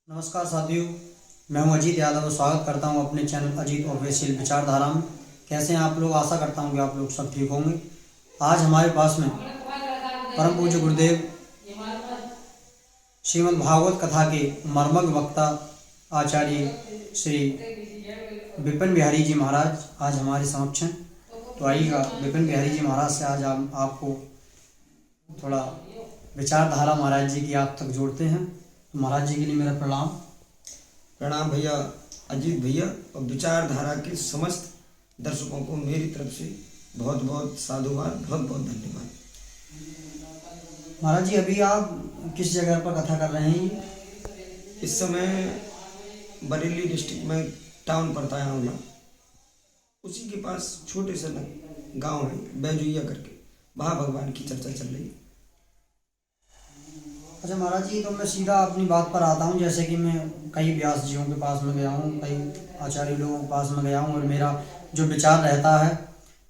नमस्कार साथियों, मैं हूं अजीत यादव और स्वागत करता हूं अपने चैनल अजीत ऑफिशियल विचारधारा में। कैसे हैं आप लोग? आशा करता हूं कि आप लोग सब ठीक होंगे। आज हमारे पास में परम पूज्य गुरुदेव श्रीमद् भागवत कथा के मर्मज्ञ वक्ता आचार्य श्री विपिन बिहारी जी महाराज आज हमारे समक्ष हैं। तो आइएगा विपिन बिहारी जी महाराज से आज हम आपको थोड़ा विचारधारा महाराज जी की आप तक जोड़ते हैं। तो महाराज जी के लिए मेरा प्रणाम भैया अजीत भैया और विचारधारा के समस्त दर्शकों को मेरी तरफ से बहुत बहुत साधुवाद, बहुत बहुत धन्यवाद। महाराज जी, अभी आप किस जगह पर कथा कर रहे हैं? इस समय बरेली डिस्ट्रिक्ट में टाउन पड़ता है आंवला, उसी के पास छोटे से गांव है बैजुइया करके, वहाँ भगवान की चर्चा चल रही है। अच्छा महाराज जी, तो मैं सीधा अपनी बात पर आता हूँ। जैसे कि मैं कई व्यास जियों के पास में गया हूँ, कई आचार्य लोगों के पास में गया हूँ, और मेरा जो विचार रहता है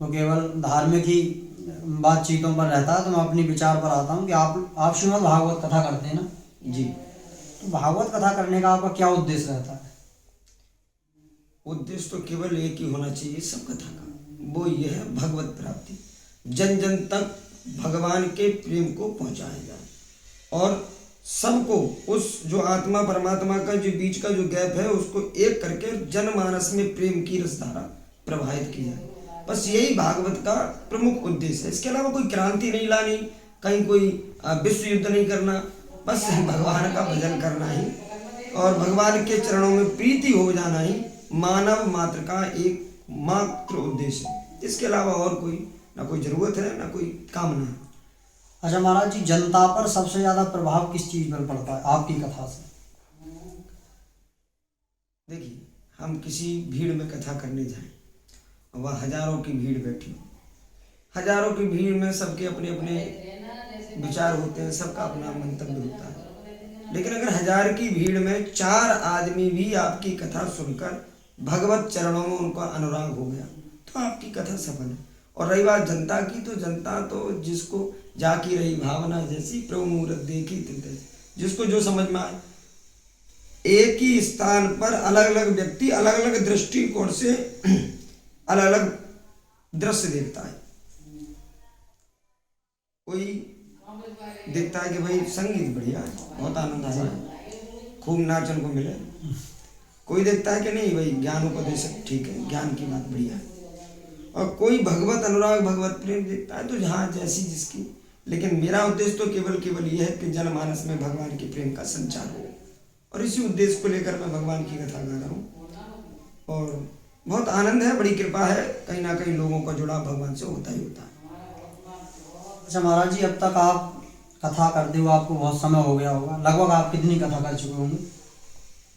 वो केवल धार्मिक ही बातचीतों पर रहता है। तो मैं अपनी विचार पर आता हूँ कि आप श्रीमद् भागवत कथा करते हैं ना जी। तो भागवत कथा करने का आपका क्या उद्देश्य रहता है? उद्देश्य तो केवल एक ही होना चाहिए सब कथा का, वो यह है भगवत प्राप्ति, जन जन तक भगवान के प्रेम को पहुँचाया जाए और सबको उस जो आत्मा परमात्मा का जो बीच का जो गैप है उसको एक करके जनमानस में प्रेम की रसधारा प्रवाहित की जाए। बस यही भागवत का प्रमुख उद्देश्य है। इसके अलावा कोई क्रांति नहीं लानी, कहीं कोई विश्व युद्ध नहीं करना, बस भगवान का भजन करना ही और भगवान के चरणों में प्रीति हो जाना ही मानव मात्र का एक मात्र उद्देश्य है। इसके अलावा और कोई ना कोई जरूरत है ना कोई कामना है। अच्छा महाराज जी, जनता पर सबसे ज्यादा प्रभाव किस चीज पर पड़ता है आपकी कथा से? देखिए, हम किसी भीड़ में कथा करने जाएं, वह हजारों की भीड़ बैठी हो, हजारों की भीड़ में सबके अपने अपने विचार होते हैं, सबका अपना मंतव्य होता है। लेकिन अगर हजार की भीड़ में 4 आदमी भी आपकी कथा सुनकर भगवत चरणों में उनका अनुराग हो गया तो आपकी कथा सफल है। और रही बात जनता की, तो जनता तो जिसको जाकी रही भावना जैसी प्रभु मूरत देखी तिल, जिसको जो समझ में आए। एक ही स्थान पर अलग अलग व्यक्ति अलग अलग दृष्टिकोण से अलग अलग दृश्य देखता है। कोई देखता है कि भाई संगीत बढ़िया है, बहुत आनंद आया है, खूब नाचन को मिले। कोई देखता है कि नहीं भाई ज्ञान उपदेश ठीक है, ज्ञान की बात बढ़िया है। और कोई भगवत अनुराग भगवत प्रेम देखता है, तो जहाँ जैसी जिसकी। लेकिन मेरा उद्देश्य तो केवल ये है कि जनमानस में भगवान के प्रेम का संचार हो, और इसी उद्देश्य को लेकर मैं भगवान की कथा गा रहा हूँ। और बहुत आनंद है, बड़ी कृपा है, कहीं ना कहीं लोगों का जुड़ाव भगवान से होता ही होता है। अच्छा महाराज जी, अब तक आप कथा करते हुए आपको बहुत समय हो गया होगा, लगभग आप कितनी कथा कर चुके होंगे?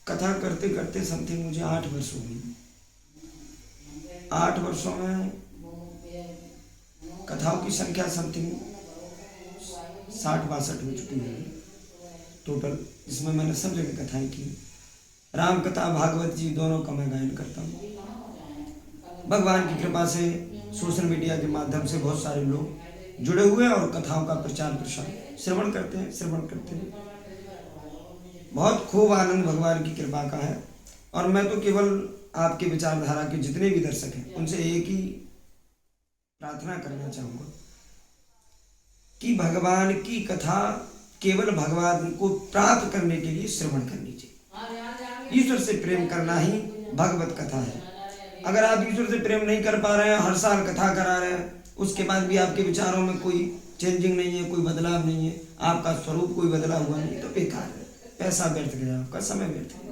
कथा करते करते समथिंग मुझे 8 वर्ष हो गई। 8 वर्षों में कथाओं की संख्या समथिंग 60-62 हो चुकी है टोटल, जिसमें मैंने सब जगह कथाएं की। राम कथा भागवत जी दोनों का मैं गायन करता हूँ। भगवान की कृपा से सोशल मीडिया के माध्यम से बहुत सारे लोग जुड़े हुए हैं और कथाओं का प्रचार प्रसार श्रवण करते हैं। बहुत खूब आनंद भगवान की कृपा का है। और मैं तो केवल आपके विचारधारा के जितने भी दर्शक हैं उनसे एक ही प्रार्थना करना चाहूँगा कि भगवान की कथा केवल भगवान को प्राप्त करने के लिए श्रवण करनी चाहिए। ईश्वर से प्रेम करना ही भगवत कथा है। अगर आप ईश्वर से प्रेम नहीं कर पा रहे हैं, हर साल कथा करा रहे हैं, उसके बाद भी आपके विचारों में कोई चेंजिंग नहीं है, कोई बदलाव नहीं है, आपका स्वरूप कोई बदला हुआ नहीं, तो बेकार है, पैसा व्यर्थ गया, आपका समय व्यर्थ गया।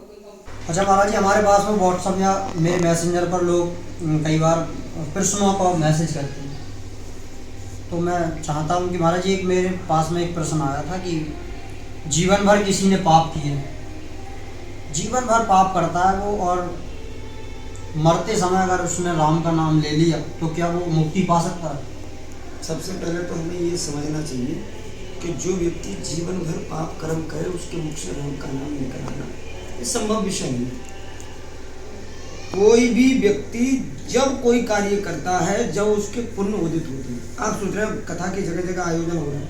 अच्छा महाराज जी, हमारे पास में व्हाट्सएप या मेरे मैसेंजर पर लोग कई बार प्रश्नों का मैसेज करते हैं। तो मैं चाहता हूँ कि महाराज जी, एक मेरे पास में एक प्रश्न आया था कि जीवन भर किसी ने पाप किए, जीवन भर पाप करता है वो, और मरते समय अगर उसने राम का नाम ले लिया तो क्या वो मुक्ति पा सकता है? सबसे पहले तो हमें ये समझना चाहिए कि जो व्यक्ति जीवन भर पाप कर्म करे उसके मुख से राम का नाम निकल आना ये संभव विषय नहीं है। कोई भी व्यक्ति जब कोई कार्य करता है, जब उसके पुण्य उदित होते हैं, आप सोच रहे हैं कथा की जगह जगह आयोजन हो रहा है,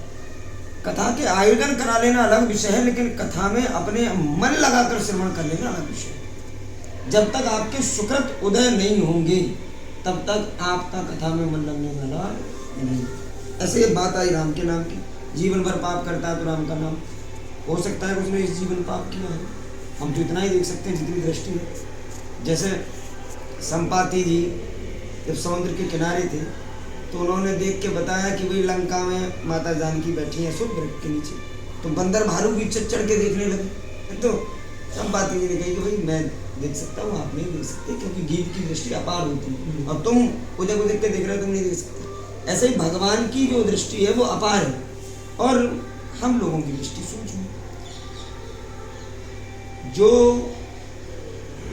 कथा के आयोजन करा लेना अलग विषय है, लेकिन कथा में अपने मन लगाकर श्रवण कर लेना अलग विषय है। जब तक आपके सुकृत उदय नहीं होंगे तब तक आपका कथा में मन लगने वाला नहीं। ऐसे एक बात आई राम के नाम की, जीवन भर पाप करता है तो राम का नाम, हो सकता है कि उसने इस जीवन पाप किया है, हम तो इतना ही देख सकते हैं जितनी दृष्टि है। जैसे संपाति जी जब समुद्र के किनारे थे तो उन्होंने देख के बताया कि भाई लंका में माता जानकी बैठी है शुभ वृक्ष के नीचे, तो बंदर भालू भी चढ़ के देखने लगे। तो संपाति जी ने कही कि भाई मैं देख सकता हूँ, आप नहीं देख सकते, क्योंकि गीत की दृष्टि अपार होती है और तुम उधर को देख के देख रहे हो, तुम नहीं देख सकते। ऐसे ही भगवान की जो दृष्टि है वो अपार है और हम लोगों की दृष्टि सूक्ष्म है। जो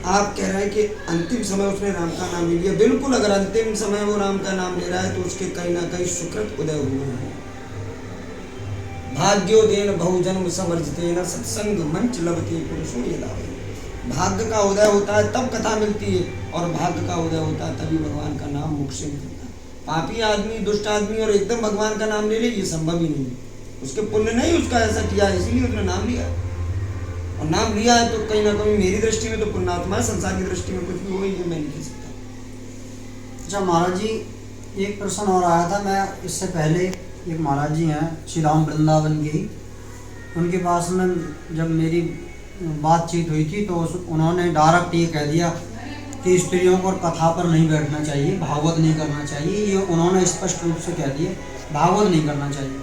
आप कह रहे हैं कि अंतिम समय उसने राम का नाम ले लिया, बिल्कुल अगर अंतिम समय वो राम का नाम ले रहा है तो उसके कहीं ना कहीं सुकृत उदय हुए हैं। भाग्योदयन बहुजन्म समर्जितेन सत्संग मंच लभते पुरुषो यदा। भाग्य का उदय होता है तब कथा मिलती है और भाग्य का उदय होता है तभी भगवान का नाम मुख से निकलता है। पापी आदमी, दुष्ट आदमी और एकदम भगवान का नाम ले ले, ये संभव ही नहीं है। उसके पुण्य नहीं उसका ऐसा किया है, इसीलिए उसने नाम लिया और नाम लिया है तो कहीं ना कहीं मेरी दृष्टि में तो पुण्यात्मा है, संसार की दृष्टि में कुछ भी हो, ये मैं नहीं कह सकता। अच्छा महाराज जी, एक प्रश्न और आया था। मैं इससे पहले एक महाराज जी हैं श्री राम वृंदावन के ही, उनके पास में जब मेरी बातचीत हुई थी तो उन्होंने डायरेक्ट ये कह दिया कि स्त्रियों को कथा पर नहीं बैठना चाहिए, भागवत नहीं करना चाहिए। ये उन्होंने स्पष्ट रूप से कह दिया, भागवत नहीं करना चाहिए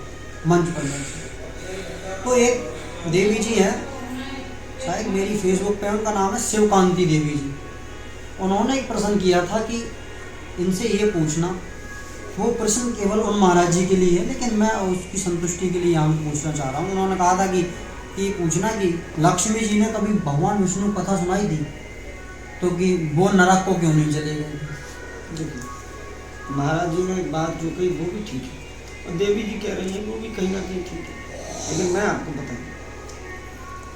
मंच पर बैठ। तो एक देवी जी हैं, शायद मेरी फेसबुक पे उनका नाम है शिवकांति देवी जी, उन्होंने एक प्रश्न किया था कि इनसे ये पूछना, वो प्रश्न केवल उन महाराज जी के लिए है लेकिन मैं उसकी संतुष्टि के लिए यहाँ पूछना चाह रहा हूँ। उन्होंने कहा था कि ये पूछना कि लक्ष्मी जी ने कभी भगवान विष्णु कथा सुनाई थी तो कि वो नरक को क्यों नहीं चले गए थे। देखिए महाराज जी ने एक बात जो कही वो भी ठीक है और देवी जी कह रही हैं वो भी कहीं ना कहीं ठीक है, लेकिन मैं आपको बताऊँ,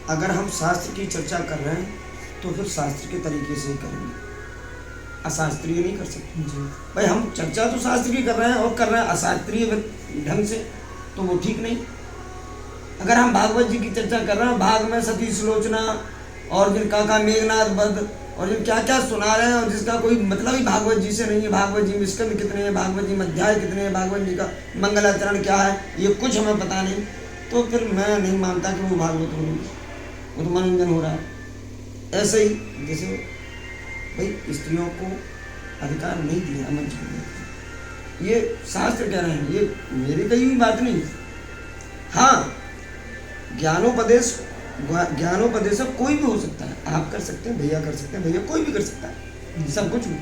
अगर हम शास्त्र की चर्चा कर रहे हैं तो फिर शास्त्र के तरीके से ही करेंगे, अशास्त्रीय नहीं कर सकते जी भाई। हम चर्चा तो शास्त्र की कर रहे हैं और कर रहे हैं अशास्त्रीय ढंग से, तो वो ठीक नहीं। अगर हम भागवत जी की चर्चा कर रहे हैं, भाग में सती सुलोचना और जिनका का मेघनाथ वध और जिन क्या क्या सुना रहे हैं और जिसका कोई मतलब ही भागवत जी से नहीं है, भागवत जी में स्कंद कितने हैं, भागवत जी में अध्याय कितने हैं, भागवत जी का मंगलाचरण क्या है, ये कुछ हमें पता नहीं, तो फिर मैं नहीं मानता कि वो भागवत हो रही है, वो तो मनोरंजन हो रहा है। ऐसे ही जैसे भाई स्त्रियों को अधिकार नहीं दिया मंच पर, ये शास्त्र कह रहे हैं, ये मेरी कही हुई बात नहीं। हाँ, ज्ञानोपदेश कोई भी हो सकता है, आप कर सकते हैं, भैया कर सकते हैं, भैया कोई भी कर सकता है, सब कुछ भी,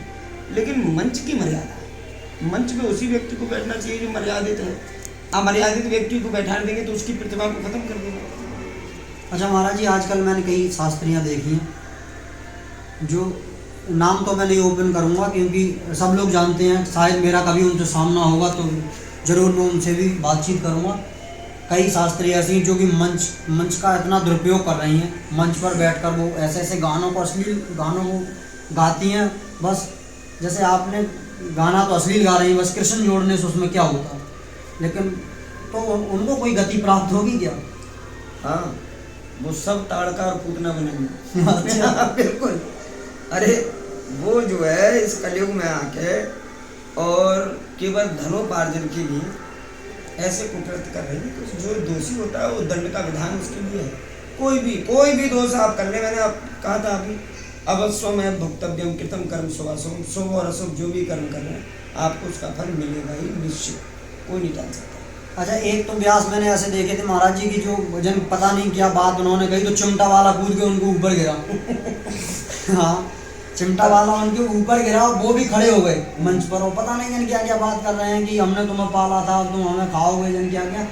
लेकिन मंच की मर्यादा है। मंच में उसी व्यक्ति को बैठना चाहिए जो मर्यादित है। अमर्यादित व्यक्ति को बैठा देंगे तो उसकी प्रतिभा को खत्म कर देंगे। अच्छा महाराज जी, आजकल मैंने कई शास्त्रियाँ देखी हैं, जो नाम तो मैं नहीं ओपन करूँगा क्योंकि सब लोग जानते हैं, शायद मेरा कभी उनसे सामना होगा तो ज़रूर मैं उनसे भी बातचीत करूँगा। कई शास्त्री ऐसी जो कि मंच का इतना दुरुपयोग कर रही हैं, मंच पर बैठकर वो ऐसे ऐसे गानों को, अश्लील गानों को गाती हैं, बस जैसे आपने गाना तो अश्लील गा रही हैं, बस कृष्ण जोड़ने से उसमें क्या होता है, लेकिन तो उनको कोई गति प्राप्त होगी क्या? हाँ, वो सब ताड़का और पूतना बनेंगे। अच्छा बिल्कुल। अरे वो जो है इस कलयुग में आके और केवल धनोपार्जन के लिए ऐसे कुकृत्य कर रहे हैं, तो जो दोषी होता है वो दंड का विधान उसके लिए है। कोई भी दोष आप कर ले, मैंने आप कहा था अभी, अवश्वमेव भुक्तव्यम कृतम कर्म शुभाशुभ, शुभ और अशुभ जो भी कर्म कर रहे हैं आपको उसका फल मिलेगा ही निश्चित, कोई नहीं टाल सकता। अच्छा, एक तो व्यास मैंने ऐसे देखे थे महाराज जी की, जो वजन पता नहीं क्या बात उन्होंने कही तो चिमटा वाला कूद के उनको ऊपर गिरा। हाँ, चिमटा वाला उनके ऊपर गिरा और वो भी खड़े हो गए मंच पर, और पता नहीं जन क्या क्या बात कर रहे हैं कि हमने तुम्हें पाला था, तुम हमें खाओगे, जन क्या क्या।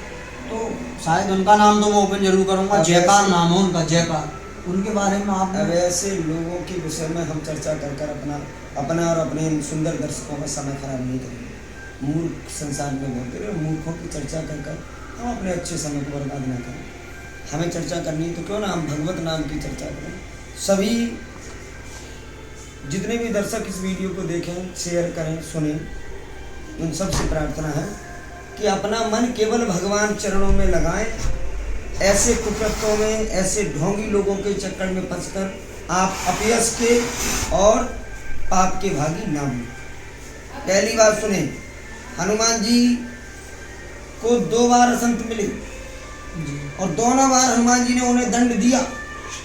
तो शायद उनका नाम तो मैं ओपन जरूर करूंगा, जयकार नाम है उनका, जयकार। उनके बारे में आप अब ऐसे लोगों के विषय में हम चर्चा कर अपना और अपने सुंदर दर्शकों का समय खराब नहीं करेंगे। मूर्ख संसार में बोलते रहे, मूर्खों की चर्चा कर हम अपने अच्छे समय को बर्बाद ना करें। हमें चर्चा करनी तो क्यों ना हम भगवत नाम की चर्चा करें। सभी जितने भी दर्शक इस वीडियो को देखें, शेयर करें, सुनें, उन सबसे प्रार्थना है कि अपना मन केवल भगवान चरणों में लगाएं। ऐसे कुकृत्यों में, ऐसे ढोंगी लोगों के चक्कर में फंसकर आप अपयश के और पाप के भागी ना हों। पहली बात सुने, हनुमान जी को 2 बार संत मिले और दोनों बार हनुमान जी ने उन्हें दंड दिया।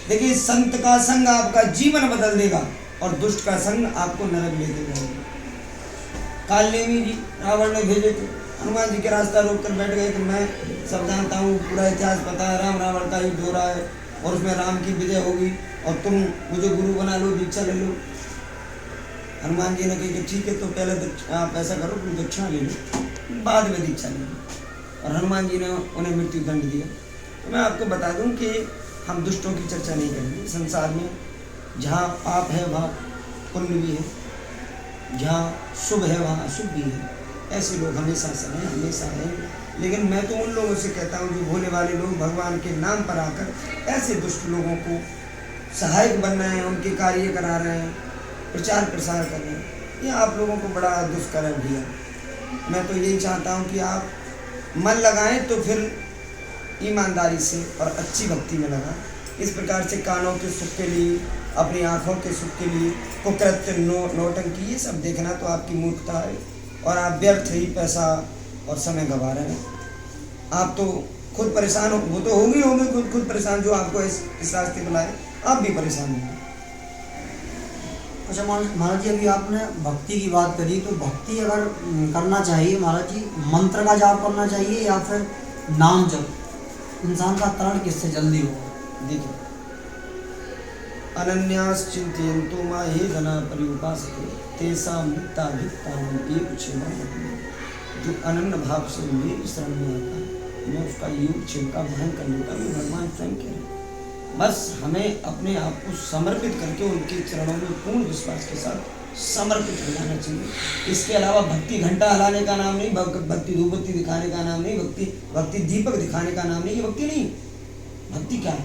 देखिए, संत का संग आपका जीवन बदल देगा और दुष्ट का संग आपको नरक ले देगा। कालनेमी जी रावण ने भेजे थे, हनुमान जी के रास्ता रोक कर बैठ गए कि मैं सब जानता हूँ, पूरा इतिहास पता है, राम रावण का युद्ध हो रहा है और उसमें राम की विजय होगी और तुम मुझे गुरु बना लो, दीक्षा ले लो। हनुमान जी ने कहा कि ठीक है, तो पहले आप ऐसा करो, तुम दक्षिणा ले लो, बाद में दीक्षा ले लो। और हनुमान जी ने उन्हें मृत्यु दंड दिया। तो मैं आपको बता दूं कि हम दुष्टों की चर्चा नहीं करेंगे। संसार में जहाँ पाप है वहाँ पुण्य भी है, जहाँ शुभ है वहाँ अशुभ भी है। ऐसे लोग हमेशा से हैं, हमेशा हैं। लेकिन मैं तो उन लोगों से कहता हूँ जो भोले वाले लोग भगवान के नाम पर आकर ऐसे दुष्ट लोगों को सहायक बन रहे हैं, उनके कार्य करा रहे हैं, प्रचार प्रसार कर रहे हैं, ये आप लोगों को बड़ा दुष्कर है भैया। मैं तो यही चाहता हूँ कि आप मन लगाएं तो फिर ईमानदारी से और अच्छी भक्ति में लगाएं। इस प्रकार से कानों के सुख के लिए, अपनी आँखों के सुख के लिए कुकृत्य, नौटंकी, ये सब देखना तो आपकी मूर्खता है और आप व्यर्थ ही पैसा और समय गंवा रहे हैं। आप तो खुद परेशान हो, वो तो होंगे खुद परेशान जो आपको इस रास्ते पर लाए, आप भी परेशान होंगे। अच्छा महाराज जी, अभी आपने भक्ति की बात करी, तो भक्ति अगर करना चाहिए महाराज जी, मंत्र का जाप करना चाहिए या फिर नाम जप? इंसान का तरण किससे जल्दी होगा? देखिए, अनन्यास चिंतयन्तु मां ये जना पर्युपासते तेषां नित्याभियुक्तानां एक क्षेम। जो अनन्य भाव से मेरी शरण में आता है, मैं उसका योग क्षेम का वहन कर लेता हूँ। भगवान स्वयं कह रहे हैं, बस हमें अपने आप को समर्पित करके उनके चरणों में पूर्ण विश्वास के साथ समर्पित हो जाना चाहिए। इसके अलावा भक्ति घंटा हिलाने का नाम नहीं, भक्ति धूपबत्ती दिखाने का नाम नहीं, भक्ति दीपक दिखाने का नाम नहीं। ये भक्ति नहीं। भक्ति क्या है?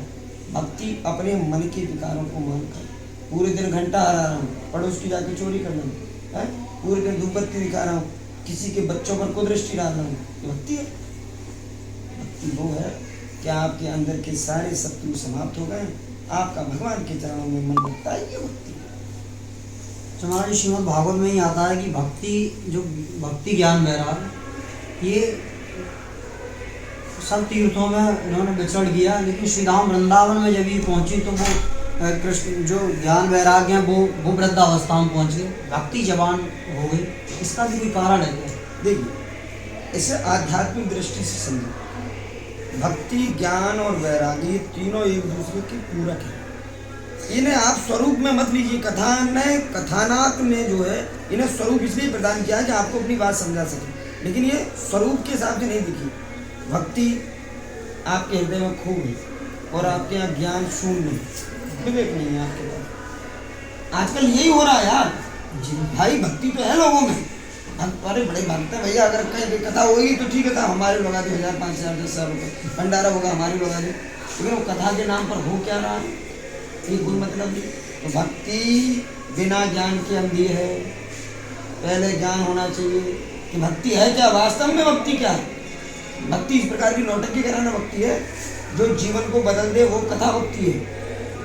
भक्ति अपने मन के विकारों को मानकर पूरे दिन घंटा हिला रहा हूँ, पड़ोस की जाके चोरी कर रहा हूँ, पूरे दिन धूपबत्ती दिखा रहा हूँ, किसी के बच्चों पर कुदृष्टि डाल रहा हूँ, ये भक्ति है? भक्ति वो है कि आपके अंदर के सारे शत्रु समाप्त हो गए, आपका भगवान के चरणों में मन लगता है, ये भक्ति है। हमारे श्रीमद् भागवत में ही आता है कि भक्ति ज्ञान वैराग, ये सब तीर्थों में इन्होंने विचरण किया, लेकिन श्री राम वृंदावन में जब ये पहुंची तो वो कृष्ण जो ज्ञान वैराग्य हैं वो वृद्धावस्था में पहुंच गए, भक्ति जवान हो गई। इसका भी कोई कारण है क्या? देखिए, इसे आध्यात्मिक दृष्टि से समझो। भक्ति, ज्ञान और वैराग्य तीनों एक दूसरे के पूरक हैं। इन्हें आप स्वरूप में मत लीजिए। कथानक ने जो है इन्हें स्वरूप इसलिए प्रदान किया कि आपको अपनी बात समझा सके, लेकिन ये स्वरूप के हिसाब से नहीं दिखी। भक्ति आपके हृदय में खूब है और आपके यहाँ ज्ञान शून्य है, विवेक नहीं है आपके पास। आजकल यही हो रहा है यार जी। भाई भक्ति तो है लोगों में, अरे बड़े भक्त हैं भैया, अगर कहीं कथा होगी तो ठीक है, था हमारे लगा दे 1000, 5000, 10,000 रुपये, भंडारा होगा हमारी लगा दे, लेकिन वो कथा के नाम पर हो क्या रहा है, ये कोई मतलब नहीं। तो भक्ति बिना ज्ञान के अंधी है। पहले ज्ञान होना चाहिए कि भक्ति है क्या, वास्तव में भक्ति क्या है। भक्ति इस प्रकार की नौटंकी कराना भक्ति है, जो जीवन को बदल दे वो कथा भक्ति है,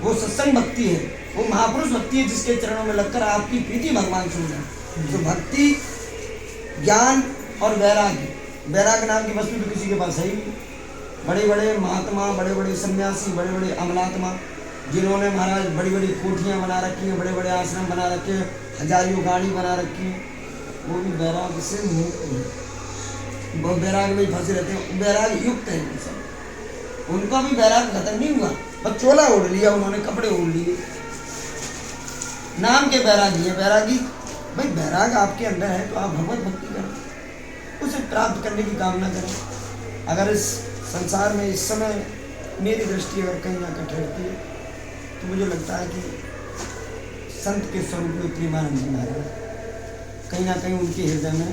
वो सत्संग भक्ति है, वो महापुरुष भक्ति है, जिसके चरणों में लगकर आपकी प्रीति भगवान सुन जाए। तो भक्ति, ज्ञान और वैराग्य नाम की वस्तु तो किसी के पास है ही नहीं। बड़े बड़े महात्मा, बड़े बड़े सन्यासी, बड़े बड़े अमलात्मा, जिन्होंने महाराज बड़ी बड़ी कोठियाँ बना रखी हैं, बड़े बड़े आश्रम बना रखे हैं, हजारियों गाड़ी बना रखी है, वो भी वैराग्य से मुक्त है, वो वैराग्य में फंसे रहते हैं, वैराग्य युक्त है सब। उनका भी वैराग्य खत्म नहीं हुआ, बस चोला ओढ़ लिया उन्होंने, कपड़े ओढ़ लिए, नाम के वैरागी है। वैरागी भाई, वैराग आपके अंदर है तो आप भगवत भक्ति करें, उसे प्राप्त करने की कामना करें। अगर इस संसार में इस समय मेरी दृष्टि अगर कहीं जाकर ठहरती है तो मुझे लगता है कि संत के स्वरूप में प्रेमानंद महाराज, कहीं ना कहीं उनके हृदय में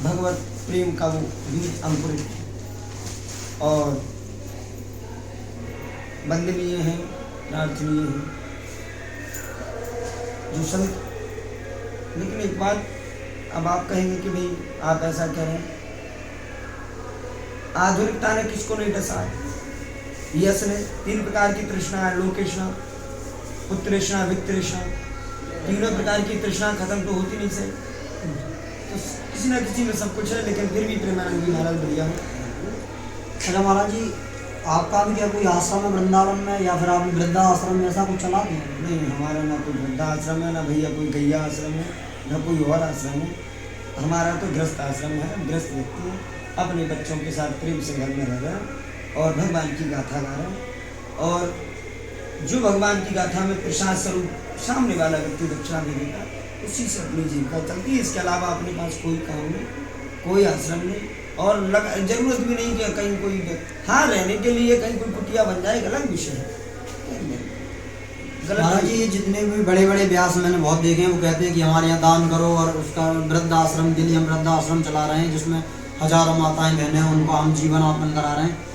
भगवत प्रेम का वो बीज अंकुरित है और वंदनीय है, प्रार्थनीय है जो संत। लेकिन एक बात, अब आप कहेंगे कि भाई आप ऐसा करें, आधुनिकता ने किसको नहीं डसा है? यश ने 3 प्रकार की तृष्णा है, लोकेशना, पुत्रेशना, वित्तृष्णा, तीनों प्रकार की तृष्णा खत्म तो होती नहीं सही। तो किसी ना किसी में सब कुछ है, लेकिन फिर भी प्रेमानंद जी महाराज बढ़िया है। अच्छा महाराज जी, आपका भी क्या कोई आश्रम है वृंदावन में, या फिर आप वृद्धाश्रम में ऐसा कुछ चला दिया? नहीं, हमारा ना कोई वृद्धाश्रम है, ना भैया कोई गैया आश्रम है, ना कोई और आश्रम है। हमारा तो गृहस्थ आश्रम है। गृहस्थ व्यक्ति है, अपने बच्चों के साथ प्रेम से घर में रह रहे हैं और भगवान की गाथा गा रहे हैं। और जो भगवान की गाथा में प्रसाद स्वरूप सामने वाला व्यक्ति दक्षिणा दे देगा, उसी से अपनी जीविका चलती है। इसके अलावा अपने पास कोई काम नहीं, कोई आश्रम नहीं, और जरूरत भी नहीं कि कहीं कोई, हाँ रहने के लिए कहीं कोई कुटिया बन जाए, अलग विषय है। महाराज जी, ये जितने भी बड़े बड़े व्यास मैंने बहुत देखे हैं, वो कहते हैं कि हमारे यहाँ दान करो, और उसका वृद्धाश्रम के लिए हम वृद्धाश्रम चला रहे हैं, जिसमें हजारों माताएं बहनें हैं, उनको हम जीवनयापन करा रहे हैं।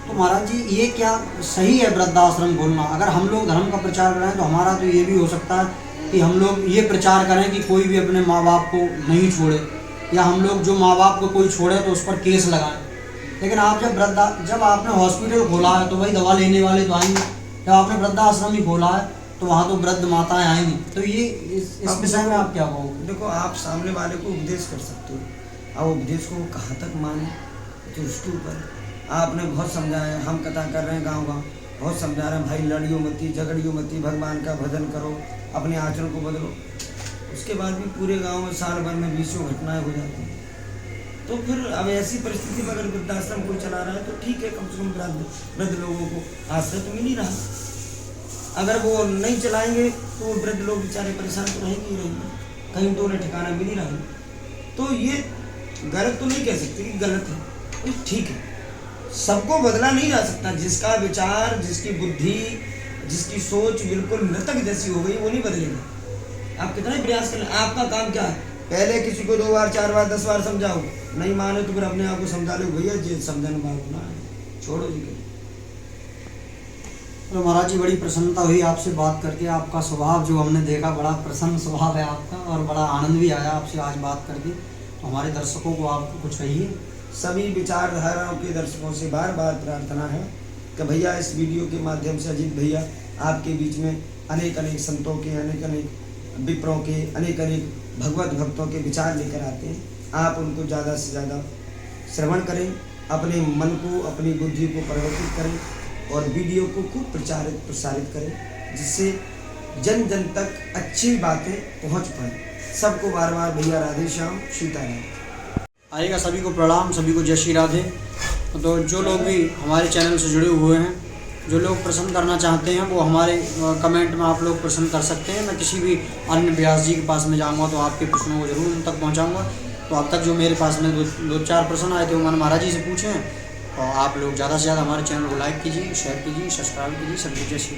तो महाराज जी, ये क्या सही है वृद्धाश्रम खोलना? अगर हम लोग धर्म का प्रचार कर रहे हैं तो हमारा तो ये भी हो सकता है कि हम लोग ये प्रचार करें कि कोई भी अपने माँ बाप को नहीं छोड़े, या हम लोग जो माँ बाप को कोई छोड़े तो उस पर केस लगाएं। लेकिन आप जब आपने हॉस्पिटल खोला है तो वही दवा लेने वाले तो आएंगे, जब आपने वृद्धाश्रम ही खोला है तो वहाँ तो वृद्ध माताएं आएंगी। तो ये इस विषय में आप क्या कहोगे? देखो, आप सामने वाले को उपदेश कर सकते हो, आप उपदेश को कहाँ तक माने तो उसके ऊपर। आपने बहुत समझाया, हम कथा कर रहे हैं गाँव बहुत समझा रहे हैं, भाई लड़ियो मती, झगड़ियो मती, भगवान का भजन करो, अपने आचरण को बदलो। उसके बाद भी पूरे गांव में साल भर में 20 घटनाएं हो जाती हैं। तो फिर अब ऐसी परिस्थिति में अगर वृद्धाश्रम कोई चला रहा है तो ठीक है, कम से कम वृद्ध लोगों को आश्रय तो मिल ही रहा। अगर वो नहीं चलाएंगे तो वृद्ध लोग बेचारे परेशान तो रहेंगे ही रहेंगे, कहीं तो उन्हें ठिकाना मिल ही रहा है। तो ये गलत तो नहीं कह सकते कि गलत है, तो ठीक है। सबको बदला नहीं जा सकता। जिसका विचार, जिसकी बुद्धि, जिसकी सोच बिल्कुल मृतक जैसी हो गई, वो नहीं बदलेगा। आप कितना प्रयास करें, आपका काम क्या है? पहले किसी को 2 बार 4 बार 10 बार समझाओ, नहीं माने तो फिर अपने आप को समझा लो, भैया जी समझने बात ना है, छोड़ो जी। तो महाराज जी, बड़ी प्रसन्नता हुई आपसे बात करके। आपका स्वभाव जो हमने देखा, बड़ा प्रसन्न स्वभाव है आपका, और बड़ा आनंद भी आया आपसे आज बात करके। तो हमारे दर्शकों को आप कुछ कहिए। सभी विचारधाराओं के दर्शकों से बार बार प्रार्थना है कि भैया इस वीडियो के माध्यम से अजीत भैया आपके बीच में अनेक अनेक संतों के, अनेक अनेक विप्रों के, अनेक अनेक भगवत भक्तों के विचार लेकर आते हैं। आप उनको ज़्यादा से ज़्यादा श्रवण करें, अपने मन को, अपनी बुद्धि को परिवर्तित करें, और वीडियो को खूब प्रसारित करें, जिससे जन जन तक अच्छी बातें पहुँच पाएँ। सबको बार बार भैया राधे श्याम सीताराम। आएगा। सभी को प्रणाम, सभी को जय श्री राधे। तो जो लोग भी हमारे चैनल से जुड़े हुए हैं, जो लोग प्रश्न करना चाहते हैं, वो हमारे कमेंट में आप लोग प्रश्न कर सकते हैं। मैं किसी भी अन्य व्यास जी के पास में जाऊंगा तो आपके प्रश्नों को जरूर उन तक पहुंचाऊंगा। तो अब तक जो मेरे पास में दो चार प्रश्न आए थे वो मैंने महाराज जी से पूछे हैं। और आप लोग ज़्यादा से ज़्यादा हमारे चैनल को लाइक कीजिए, शेयर कीजिए, सब्सक्राइब कीजिए। सभी जय श्री